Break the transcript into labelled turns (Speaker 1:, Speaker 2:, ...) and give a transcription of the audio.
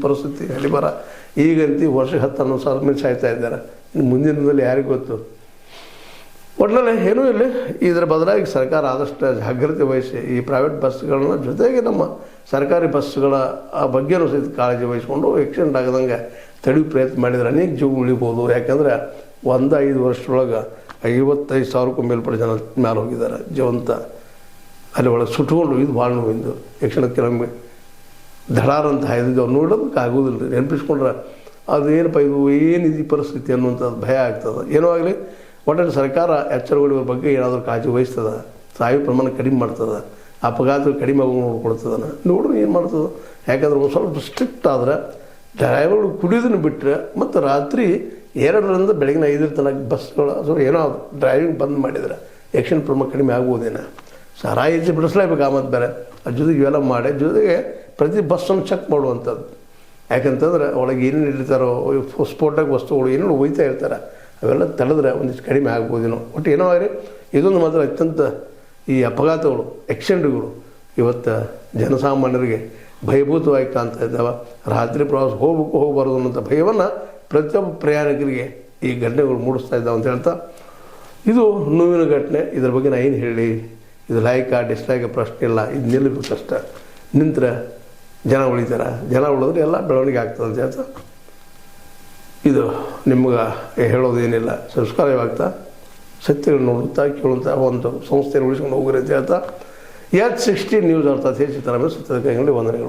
Speaker 1: ಪರಿಸ್ಥಿತಿ ಹಲಿಬರ. ಈಗಂತೂ ವರ್ಷಕ್ಕೆ 10-11 ಮಂದಿ ಸಾಯ್ತಾ ಇದ್ದಾರೆ. ಇನ್ನು ಮುಂದಿನ ದಿನದಲ್ಲಿ ಯಾರಿಗೂ ಗೊತ್ತು. ಒಟ್ಟಿನಲ್ಲಿ ಏನೂ ಇಲ್ಲ. ಇದರ ಬದಲಾಗಿ ಸರ್ಕಾರ ಆದಷ್ಟು ಜಾಗೃತಿ ವಹಿಸಿ ಈ ಪ್ರೈವೇಟ್ ಬಸ್ಗಳನ್ನ ಜೊತೆಗೆ ನಮ್ಮ ಸರ್ಕಾರಿ ಬಸ್ಗಳ ಬಗ್ಗೆನೂ ಸಹಿತ ಕಾಳಜಿ ವಹಿಸ್ಕೊಂಡು ಆಕ್ಸಿಡೆಂಟ್ ಆಗದಂಗೆ ತಡೆಯೋ ಪ್ರಯತ್ನ ಮಾಡಿದರೆ ಅನೇಕ ಜೀವ ಉಳಿಬೋದು. ಯಾಕಂದರೆ 5 ವರ್ಷದೊಳಗೆ 55,000ಕ್ಕೂ ಮೇಲ್ಪಟ್ಟ ಜನ ಮೇಲೆ ಹೋಗಿದ್ದಾರೆ ಜೀವಂತ. ಅಲ್ಲಿ ಒಳಗೆ ಸುಟ್ಕೊಂಡು ಇದು ಭಾಳ ನೋವಿಂದು ಯಕ್ಷಣ ಕೆಲವೊಮ್ಮೆ ಧಡಾರಂತ ಹಾಯ್ದಿದ್ದು ನೋಡೋದಕ್ಕೆ ಆಗೋದಿಲ್ಲ ರೀ. ನೆನಪಿಸ್ಕೊಂಡ್ರೆ ಅದು ಏನಪ್ಪ ಇದು ಏನಿದೆ ಪರಿಸ್ಥಿತಿ ಅನ್ನುವಂಥದ್ದು ಭಯ ಆಗ್ತದೆ. ಏನೋ ಆಗಲಿ ಒಟ್ಟಲ್ಲಿ ಸರ್ಕಾರ ಎಚ್ಚರಗೊಳ್ಳುವ ಬಗ್ಗೆ ಏನಾದರೂ ಕಾಳಜಿ ವಹಿಸ್ತದೆ, ಸಾಯು ಪ್ರಮಾಣ ಕಡಿಮೆ ಮಾಡ್ತದೆ, ಅಪಘಾತ ಕಡಿಮೆ ಆಗಿ ನೋಡ್ಕೊಳ್ತದನ ನೋಡ್ರಿ ಏನು ಮಾಡ್ತದೆ. ಯಾಕಂದ್ರೆ ಒಂದು ಸ್ವಲ್ಪ ಸ್ಟ್ರಿಕ್ಟ್ ಆದ್ರೆ ಡ್ರೈವರ್ಗಳು ಕುಡಿಯೋದನ್ನು ಬಿಟ್ಟರೆ ಮತ್ತು ರಾತ್ರಿ 2ರಿಂದ ಬೆಳಗಿನ 5 ತನಕ ಬಸ್ಗಳು ಅಥವಾ ಏನೋ ಡ್ರೈವಿಂಗ್ ಬಂದ್ ಮಾಡಿದ್ರೆ ಆಕ್ಸಿಡೆಂಟ್ ಪ್ರಮಾಣ ಕಡಿಮೆ ಆಗ್ಬೋದೇನೋ. ಸಾರಾಯಿ ಬಿಡಿಸ್ಲೇಬೇಕು ಆಮದು ಬೇರೆ. ಅದ್ರ ಜೊತೆಗೆ ಇವೆಲ್ಲ ಮಾಡಿ ಜೊತೆಗೆ ಪ್ರತಿ ಬಸ್ಸನ್ನು ಚೆಕ್ ಮಾಡುವಂಥದ್ದು. ಯಾಕಂತಂದ್ರೆ ಒಳಗೆ ಏನೇನು ಇರ್ತಾರೋ ಸ್ಫೋಟಕ ವಸ್ತುಗಳು ಏನೇನು ಒಯ್ತಾ ಇರ್ತಾರೆ ಅವೆಲ್ಲ ತಡೆದ್ರೆ ಒಂದಿಷ್ಟು ಕಡಿಮೆ ಆಗ್ಬೋದೇನೋ. ಒಟ್ಟು ಏನೋ ಆಗಲಿ ಇದೊಂದು ಮಾತ್ರ ಅತ್ಯಂತ ಈ ಅಪಘಾತಗಳು ಆಕ್ಸಿಡೆಂಟ್ಗಳು ಇವತ್ತು ಜನಸಾಮಾನ್ಯರಿಗೆ ಭಯಭೂತವಾಗಿ ಕಾಣ್ತಾ ಇದ್ದಾವೆ. ರಾತ್ರಿ ಪ್ರವಾಸ ಹೋಗಬಾರ್ದು ಅನ್ನೋಂಥ ಭಯವನ್ನು ಪ್ರತಿಯೊಬ್ಬ ಪ್ರಯಾಣಿಕರಿಗೆ ಈ ಘಟನೆಗಳು ಮೂಡಿಸ್ತಾ ಇದ್ದಾವೆ ಅಂತ ಹೇಳ್ತಾ, ಇದು ನೋವಿನ ಘಟನೆ. ಇದ್ರ ಬಗ್ಗೆ ನಾನು ಏನು ಹೇಳಿ, ಇದು ಲೈಕ ಡಿಸ್ಲೈಕ ಪ್ರಶ್ನೆ ಇಲ್ಲ. ಇದು ನಿಲ್ಲಬೇಕಷ್ಟೆ. ನಿಂತರೆ ಜನ ಉಳಿತಾರೆ. ಜನ ಉಳಿದ್ರೆ ಎಲ್ಲ ಬೆಳವಣಿಗೆ ಆಗ್ತದೆ ಅಂತ ಹೇಳ್ತಾ, ಇದು ನಿಮ್ಗೆ ಹೇಳೋದೇನಿಲ್ಲ. ಸಂಸ್ಕಾರವಾಗಿ ಆಗ್ತಾ ಸತ್ಯಗಳು ನೋಡುತ್ತಾ ಕೇಳುತ್ತಾ ಒಂದು ಸಂಸ್ಥೆಯನ್ನು ಉಳಿಸ್ಕೊಂಡು ಹೋಗ್ರಿ ಅಂತ ಹೇಳ್ತಾ, H60 ನ್ಯೂಸ್ ಅರ್ಥಾತ್ ಹೆಚ್ಚು ತರ ಸತ್ಯದ ಕೈಗಳಲ್ಲಿ ವಂದನೆಗಳು.